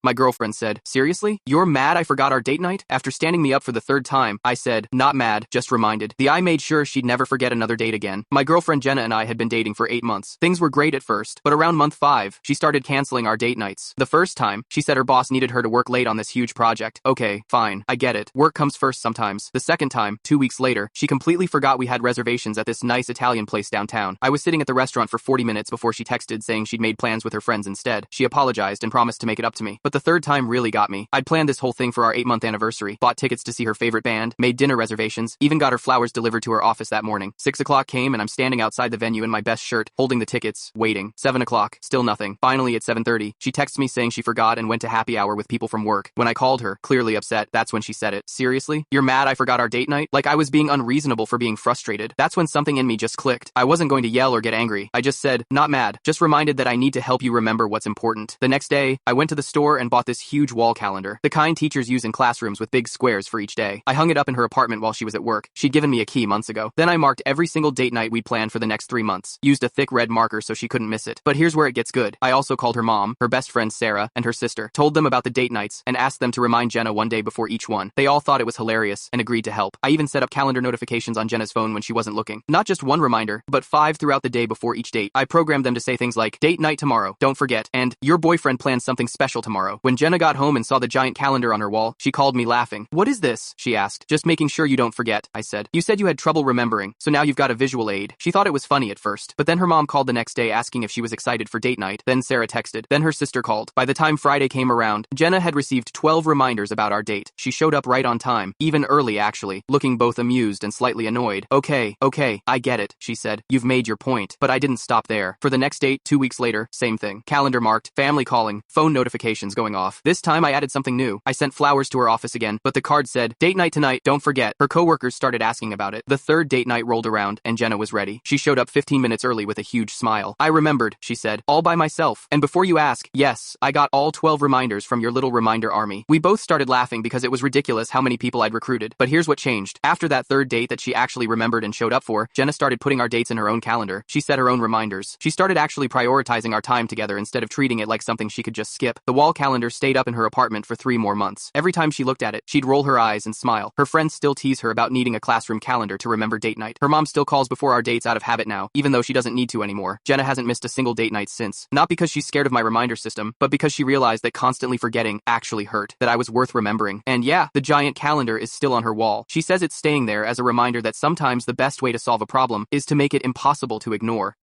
My girlfriend said, seriously? You're mad I forgot our date night? After standing me up for the third time, I said, not mad, just reminded. The I made sure she'd never forget another date again. My girlfriend Jenna and I had been dating for 8 months. Things were great at first, but around month 5, she started canceling our date nights. The first time, she said her boss needed her to work late on this huge project. Okay, fine, I get it. Work comes first sometimes. The second time, 2 weeks later, she completely forgot we had reservations at this nice Italian place downtown. I was sitting at the restaurant for 40 minutes before she texted saying she'd made plans with her friends instead. She apologized and promised to make it up to me. But the third time really got me. I'd planned this whole thing for our 8-month anniversary, bought tickets to see her favorite band, made dinner reservations, even got her flowers delivered to her office that morning. 6 o'clock came and I'm standing outside the venue in my best shirt, holding the tickets, waiting. 7 o'clock, still nothing. Finally at 7:30, she texts me saying she forgot and went to happy hour with people from work. When I called her, clearly upset, that's when she said it. Seriously? You're mad I forgot our date night? Like I was being unreasonable for being frustrated. That's when something in me just clicked. I wasn't going to yell or get angry. I just said, not mad, just reminded that I need to help you remember what's important. The next day, I went to the store and bought this huge wall calendar, the kind teachers use in classrooms with big squares for each day. I hung it up in her apartment while she was at work. She'd given me a key months ago. Then I marked every single date night we'd planned for the next 3 months, used a thick red marker so she couldn't miss it. But here's where it gets good. I also called her mom, her best friend Sarah, and her sister, told them about the date nights, and asked them to remind Jenna one day before each one. They all thought it was hilarious and agreed to help. I even set up calendar notifications on Jenna's phone when she wasn't looking. Not just one reminder, but 5 throughout the day before each date. I programmed them to say things like, date night tomorrow, don't forget, and your boyfriend plans something special tomorrow. When Jenna got home and saw the giant calendar on her wall, she called me laughing. What is this? She asked. Just making sure you don't forget, I said. You said you had trouble remembering, so now you've got a visual aid. She thought it was funny at first, but then her mom called the next day asking if she was excited for date night. Then Sarah texted. Then her sister called. By the time Friday came around, Jenna had received 12 reminders about our date. She showed up right on time, even early actually, looking both amused and slightly annoyed. Okay, I get it, she said. You've made your point. But I didn't stop there. For the next date, 2 weeks later, same thing. Calendar marked, family calling, phone notifications going off. This time I added something new. I sent flowers to her office again, but the card said, date night tonight, don't forget. Her coworkers started asking about it. The third date night rolled around, and Jenna was ready. She showed up 15 minutes early with a huge smile. I remembered, she said, all by myself. And before you ask, yes, I got all 12 reminders from your little reminder army. We both started laughing because it was ridiculous how many people I'd recruited. But here's what changed. After that third date that she actually remembered and showed up for, Jenna started putting our dates in her own calendar. She set her own reminders. She started actually prioritizing our time together instead of treating it like something she could just skip. The wall calendar stayed up in her apartment for 3 more months. Every time she looked at it, she'd roll her eyes and smile. Her friends still tease her about needing a classroom calendar to remember date night. Her mom still calls before our dates out of habit now, even though she doesn't need to anymore. Jenna hasn't missed a single date night since. Not because she's scared of my reminder system, but because she realized that constantly forgetting actually hurt, that I was worth remembering. And yeah, the giant calendar is still on her wall. She says it's staying there as a reminder that sometimes the best way to solve a problem is to make it impossible to ignore.